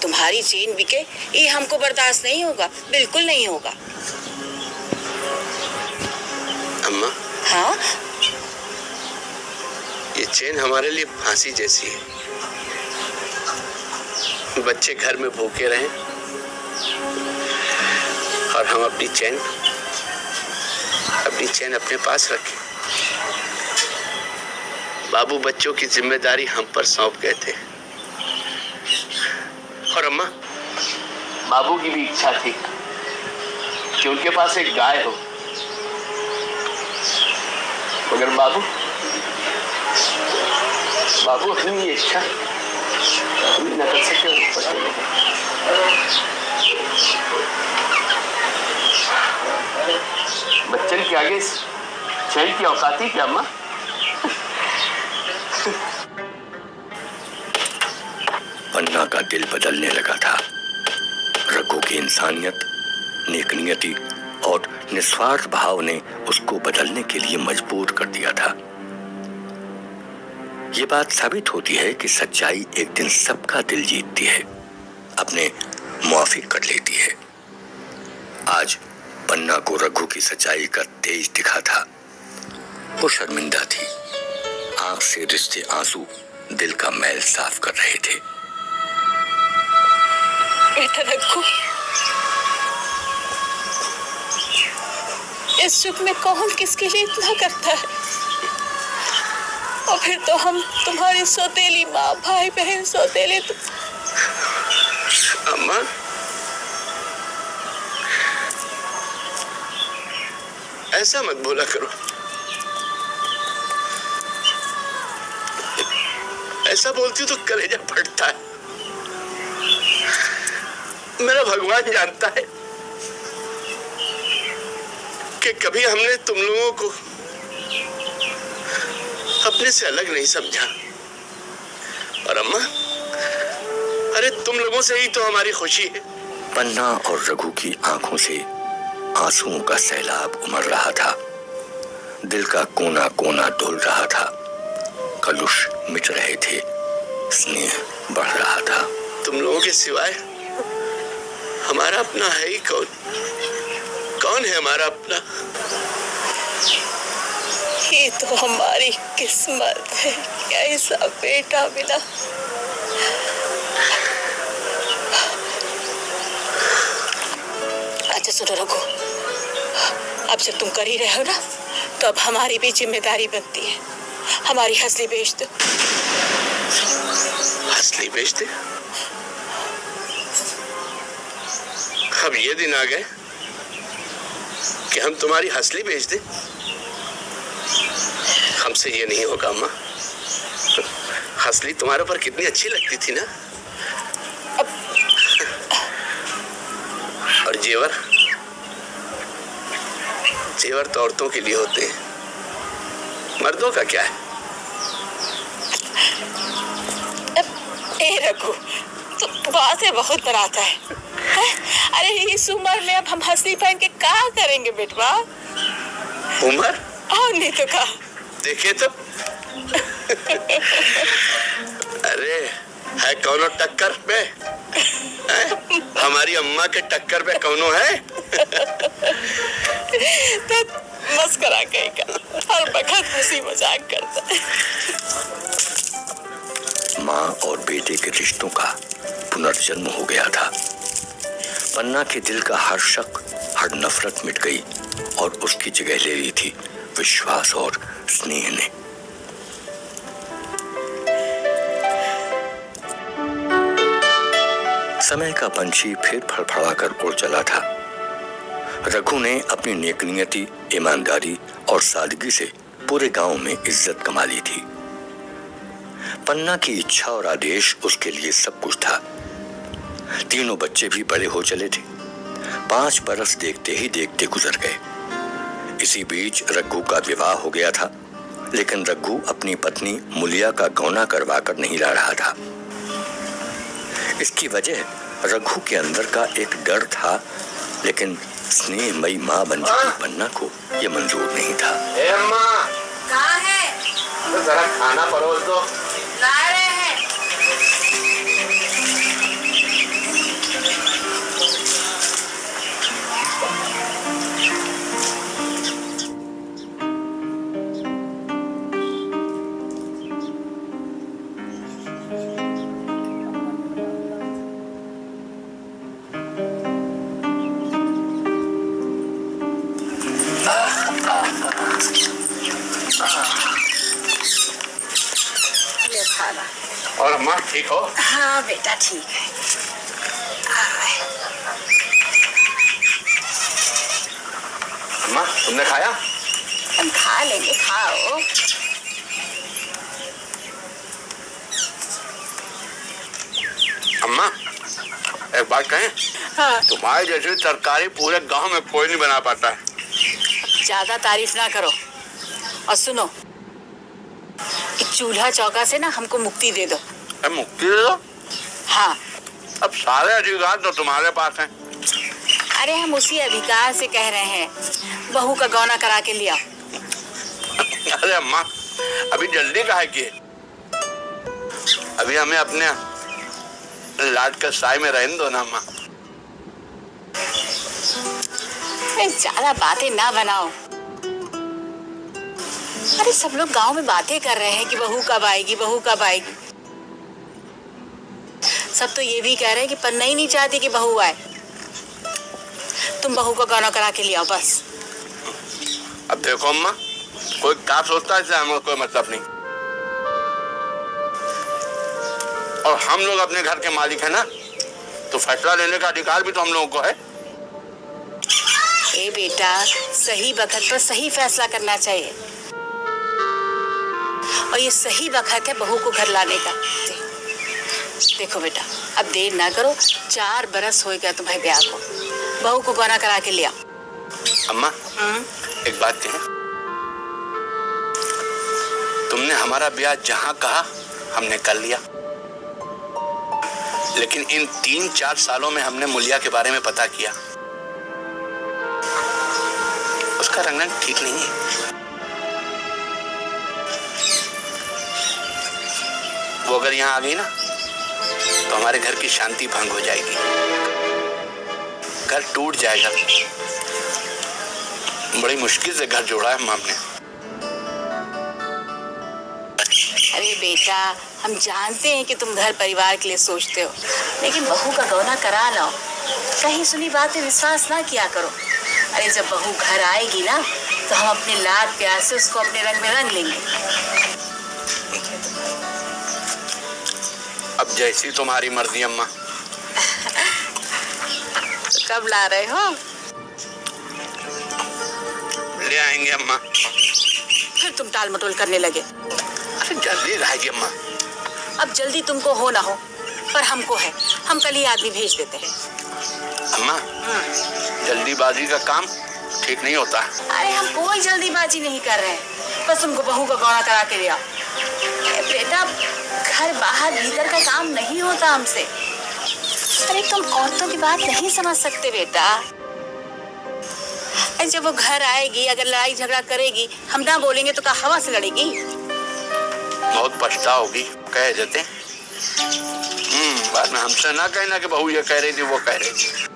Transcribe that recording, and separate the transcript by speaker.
Speaker 1: तुम्हारी चेन बिके ये हमको बर्दाश्त नहीं होगा, बिल्कुल नहीं होगा।
Speaker 2: अम्मा।
Speaker 1: हाँ?
Speaker 2: ये चेन हमारे लिए फांसी जैसी है। बच्चे घर में भूखे रहें और हम अपनी चेन अपने पास रखें। बाबू बच्चों की जिम्मेदारी हम पर सौंप गए थे। और अम्मा, बाबू की भी इच्छा थी कि उनके पास एक गाय हो, मगर बाबू अपनी ये इच्छा पूरी न कर सके। बच्चन के आगे चैन की औकात ही क्या अम्मा?
Speaker 3: पन्ना का दिल बदलने लगा था। रघु की इंसानियत, नेकनियति और निस्वार्थ भाव ने उसको बदलने के लिए मजबूर कर दिया था। ये बात साबित होती है कि सच्चाई एक दिन सबका दिल जीतती है, अपने मुआफिक कर लेती है। आज पन्ना को रघु की सच्चाई का तेज दिखा था। वो शर्मिंदा थी, आंख से रिश्ते आंसू दिल का मैल साफ कर रहे थे।
Speaker 1: बेटा रघु, इस युग में कौन किसके लिए इतना करता है? और फिर तो हम तुम्हारी सौतेली माँ, भाई बहन सौतेले तो।
Speaker 2: अम्मा, ऐसा मत बोला करो। ऐसा बोलती तो कलेजा फटता है। मेरा भगवान जानता है कि कभी हमने तुम लोगों को अपने से अलग नहीं समझा। और अम्मा, अरे तुम लोगों से ही तो हमारी खुशी है।
Speaker 3: पन्ना और रघु की आंखों से आंसुओं का सैलाब उमड़ रहा था। दिल का कोना कोना डोल रहा था। कलुष मिट रहे थे, स्नेह बढ़ रहा था।
Speaker 2: तुम लोगों के सिवाय हमारा अपना है ही कौन? कौन है हमारा अपना?
Speaker 1: ये तो हमारी किस्मत है कि ऐसा बेटा मिला। अच्छा सुनो रघु, अब जब तुम कर ही रहे हो ना, तो अब हमारी भी जिम्मेदारी बनती है। हमारी हंसली बेच दो।
Speaker 2: हंसली बेच दे? अब ये दिन आ गए कि हम तुम्हारी हंसली बेच दें? हमसे ये नहीं होगा अम्मा। हंसली तुम्हारे ऊपर कितनी अच्छी लगती थी ना। और जेवर तो औरतों के लिए होते हैं, मर्दों का क्या है?
Speaker 1: ए रघु, तो बातें बहुत डराता है। अरे इस उम्र में अब हम हंसली पहन के क्या करेंगे बेटवा?
Speaker 2: उम्र?
Speaker 1: और नहीं तो क्या?
Speaker 2: देखे तो अरे है कौनो टक्कर पे? हमारी अम्मा के टक्कर पे कौनो है?
Speaker 1: तो मस्करा कहेगा, हर वक्त हंसी मजाक करता है।
Speaker 3: माँ और बेटे के रिश्तों का पुनर्जन्म हो गया था। पन्ना के दिल का हर शक, हर नफरत मिट गई और उसकी जगह ले ली थी विश्वास और स्नेह ने। समय का पंछी फिर फड़फड़ाकर उड़ चला था। रघु ने अपनी नेकनियति, ईमानदारी और सादगी से पूरे गांव में इज्जत कमा ली थी। पन्ना की इच्छा और आदेश उसके लिए सब कुछ था। तीनों बच्चे भी बड़े हो चले थे। 5 बरस देखते ही देखते गुजर गए। इसी बीच रघु का विवाह हो गया था, लेकिन रघु अपनी पत्नी मुलिया का गौना करवाकर नहीं ला रहा था। इसकी वजह रघु के अंदर का एक डर था, लेकिन स्नेहमयी माँ बन चुकी पन्ना को यह मंजूर नहीं था।
Speaker 2: ए अम्मा,
Speaker 1: कहाँ है?
Speaker 2: तो जरा खाना परोस दो।
Speaker 1: ला रहे हैं।
Speaker 2: ठीक हो?
Speaker 1: हाँ बेटा ठीक है।
Speaker 2: अम्मा तुमने खाया?
Speaker 1: हम खा लेंगे, खाओ।
Speaker 2: अम्मा एक बात कहें?
Speaker 1: हाँ।
Speaker 2: तुम्हारे जैसी तरकारी पूरे गांव में कोई नहीं बना पाता है।
Speaker 1: ज्यादा तारीफ ना करो और सुनो, एक चूल्हा चौका से ना हमको मुक्ति दे दो।
Speaker 2: मुक्ति दे दो?
Speaker 1: हाँ।
Speaker 2: अब सारे अधिकार तो तुम्हारे पास हैं।
Speaker 1: अरे हम उसी अधिकार से कह रहे हैं, बहू का गौना करा के लिया।
Speaker 2: अरे अम्मा अभी जल्दी काहे की? अभी हमें अपने लाड के साए में रहने दो ना अम्मा।
Speaker 1: ज्यादा बातें ना बनाओ। अरे सब लोग गांव में बातें कर रहे हैं कि बहू कब आएगी, बहू कब आएगी। सब तो ये भी कह रहे हैं कि पन्ना ही नहीं चाहती कि बहू आए। तुम बहू का गौना करा के ले आओ बस।
Speaker 2: अब देखो अम्मा, कोई क्या सोचता है इससे हमें कोई मतलब नहीं। और हम लोग अपने घर के मालिक है ना, तो फैसला लेने का अधिकार भी तो हम लोगों को है।
Speaker 1: ए बेटा, सही वक्त पर सही फैसला करना चाहिए और ये सही वक्त है बहू को घर लाने का। देखो बेटा, अब देर ना करो, 4 बरस हो गया तुम्हारे ब्याह को। बहू को गौना करा के लिया।
Speaker 2: अम्मा एक बात कहें, तुमने हमारा ब्याह जहां कहा हमने कर लिया, लेकिन इन 3-4 सालों में हमने मुलिया के बारे में पता किया। उसका रंग ठीक नहीं है। वो अगर यहाँ आ गई ना तो हमारे घर की शांति भंग हो जाएगी, घर टूट जाएगा। बड़ी मुश्किल से घर जोड़ा है हमने।
Speaker 1: अरे बेटा, हम जानते हैं कि तुम घर परिवार के लिए सोचते हो, लेकिन बहू का गौना करा लो। कहीं सुनी बातें विश्वास ना किया करो। अरे जब बहू घर आएगी ना तो हम अपने लाड प्यार से उसको अपने रंग में रंग लेंगे।
Speaker 2: अब जैसी तुम्हारी मर्जी अम्मा।
Speaker 1: तो कब ला रहे हो?
Speaker 2: ले आएंगे अम्मा।
Speaker 1: फिर तुम टाल मटोल करने लगे।
Speaker 2: अरे जल्दी लाएगी अम्मा।
Speaker 1: अब जल्दी तुमको हो ना हो, पर हमको है। हम कल ही आदमी भेज देते हैं।
Speaker 2: अम्मा जल्दीबाजी का काम ठीक नहीं होता।
Speaker 1: अरे हम कोई जल्दीबाजी नहीं कर रहे हैं, बस तुमको बहू का गौना करा के लिया। बेटा, घर बाहर भीतर का काम नहीं होता हमसे। अरे तुम औरतों की बात नहीं समझ सकते बेटा। अरे जब वो घर आएगी, अगर लड़ाई झगड़ा करेगी, हम ना बोलेंगे तो क्या हवा से लड़ेगी?
Speaker 2: बहुत पछताओगी, कह देते। बाद में हमसे ना कहना कि बहू ये कह रही थी वो कह रही थी।